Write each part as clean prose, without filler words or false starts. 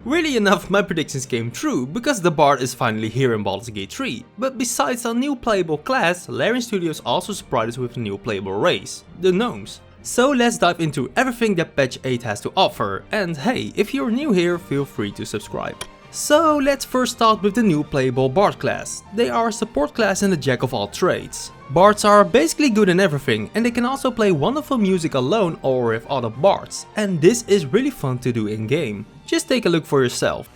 Really enough, my predictions came true, because the Bard is finally here in Baldur's Gate 3, but besides a new playable class, Larian Studios also surprised us with a new playable race, the Gnomes. So let's dive into everything that patch 8 has to offer, and hey, if you're new here, feel free to subscribe. So let's first start with the new playable Bard class. They are a support class and a jack of all trades. Bards are basically good in everything, and they can also play wonderful music alone or with other bards, and this is really fun to do in game. Just take a look for yourself.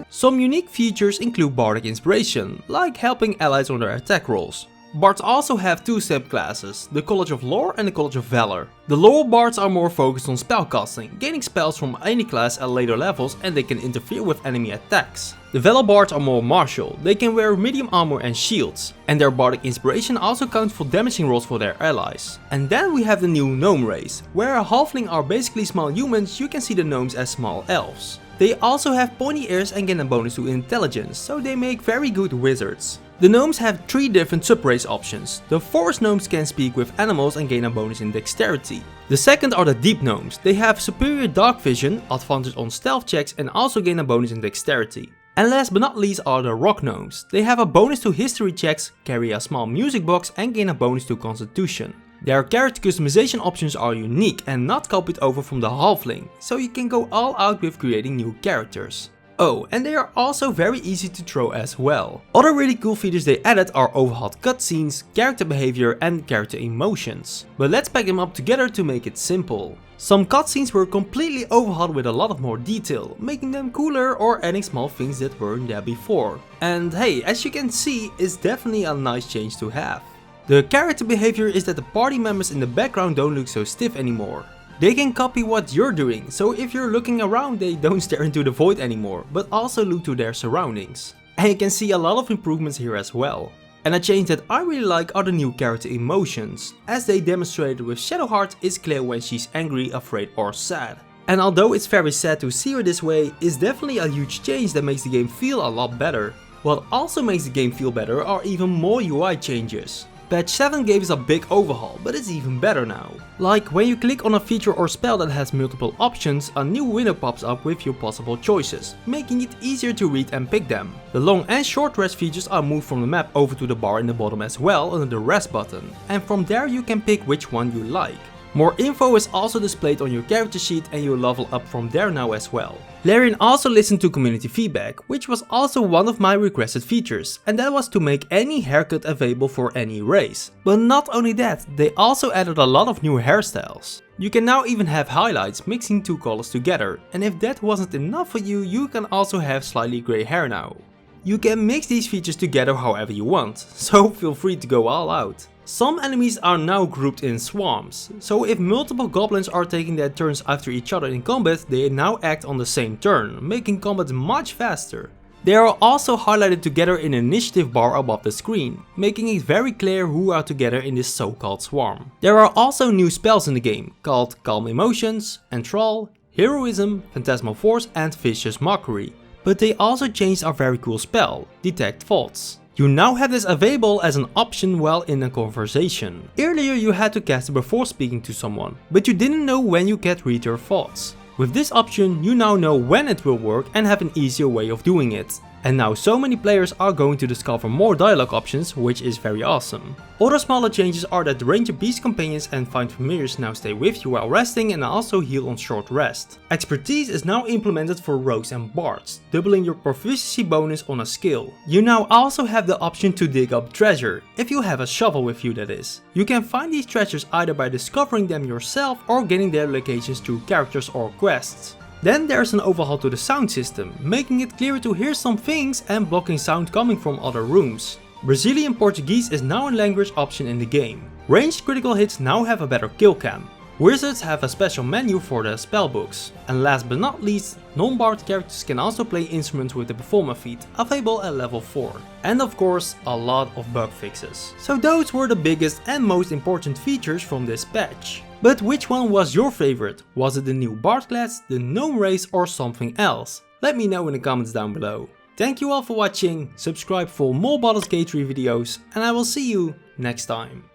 Some unique features include bardic inspiration, like helping allies on their attack rolls. Bards also have two subclasses, the College of Lore and the College of Valor. The Lore bards are more focused on spellcasting, gaining spells from any class at later levels, and they can interfere with enemy attacks. The Valor bards are more martial, they can wear medium armor and shields, and their bardic inspiration also counts for damaging rolls for their allies. And then we have the new Gnome Race, where halfling are basically small humans. You can see the gnomes as small elves. They also have pointy ears and gain a bonus to intelligence, so they make very good wizards. The gnomes have 3 different subrace options. The forest gnomes can speak with animals and gain a bonus in dexterity. The second are the deep gnomes. They have superior dark vision, advantage on stealth checks, and also gain a bonus in dexterity. And last but not least are the rock gnomes. They have a bonus to history checks, carry a small music box, and gain a bonus to constitution. Their character customization options are unique and not copied over from the halfling, so you can go all out with creating new characters. Oh, and they are also very easy to throw as well. Other really cool features they added are overhauled cutscenes, character behavior, and character emotions. But let's pack them up together to make it simple. Some cutscenes were completely overhauled with a lot of more detail, making them cooler or adding small things that weren't there before. And hey, as you can see, it's definitely a nice change to have. The character behavior is that the party members in the background don't look so stiff anymore. They can copy what you're doing, so if you're looking around they don't stare into the void anymore, but also look to their surroundings. And you can see a lot of improvements here as well. And a change that I really like are the new character emotions. As they demonstrated with Shadowheart, it's clear when she's angry, afraid or sad. And although it's very sad to see her this way, it's definitely a huge change that makes the game feel a lot better. What also makes the game feel better are even more UI changes. Patch 7 gave us a big overhaul, but it's even better now. Like when you click on a feature or spell that has multiple options, a new window pops up with your possible choices, making it easier to read and pick them. The long and short rest features are moved from the map over to the bar in the bottom as well under the rest button, and from there you can pick which one you like. More info is also displayed on your character sheet and you level up from there now as well. Larian also listened to community feedback, which was also one of my requested features, and that was to make any haircut available for any race. But not only that, they also added a lot of new hairstyles. You can now even have highlights mixing 2 colors together, and if that wasn't enough for you, you can also have slightly grey hair now. You can mix these features together however you want, so feel free to go all out. Some enemies are now grouped in swarms, so if multiple goblins are taking their turns after each other in combat, they now act on the same turn, making combat much faster. They are also highlighted together in an initiative bar above the screen, making it very clear who are together in this so-called swarm. There are also new spells in the game, called Calm Emotions, Enthrall, Heroism, Phantasmal Force and Vicious Mockery. But they also changed a very cool spell, Detect Thoughts. You now have this available as an option while in a conversation. Earlier you had to cast it before speaking to someone, but you didn't know when you could read their thoughts. With this option you now know when it will work and have an easier way of doing it. And now so many players are going to discover more dialogue options, which is very awesome. Other smaller changes are that the Ranger Beast Companions and Find Familiars now stay with you while resting and also heal on short rest. Expertise is now implemented for rogues and bards, doubling your proficiency bonus on a skill. You now also have the option to dig up treasure, if you have a shovel with you that is. You can find these treasures either by discovering them yourself or getting their locations through characters or quests. Then there's an overhaul to the sound system, making it clearer to hear some things and blocking sound coming from other rooms. Brazilian Portuguese is now a language option in the game. Ranged critical hits now have a better kill cam. Wizards have a special menu for their spellbooks. And last but not least, non-bard characters can also play instruments with the Performer feat, available at level 4. And of course, a lot of bug fixes. So those were the biggest and most important features from this patch. But which one was your favorite? Was it the new Bard class, the Gnome Race or something else? Let me know in the comments down below. Thank you all for watching, subscribe for more Baldur's Gate 3 videos and I will see you next time.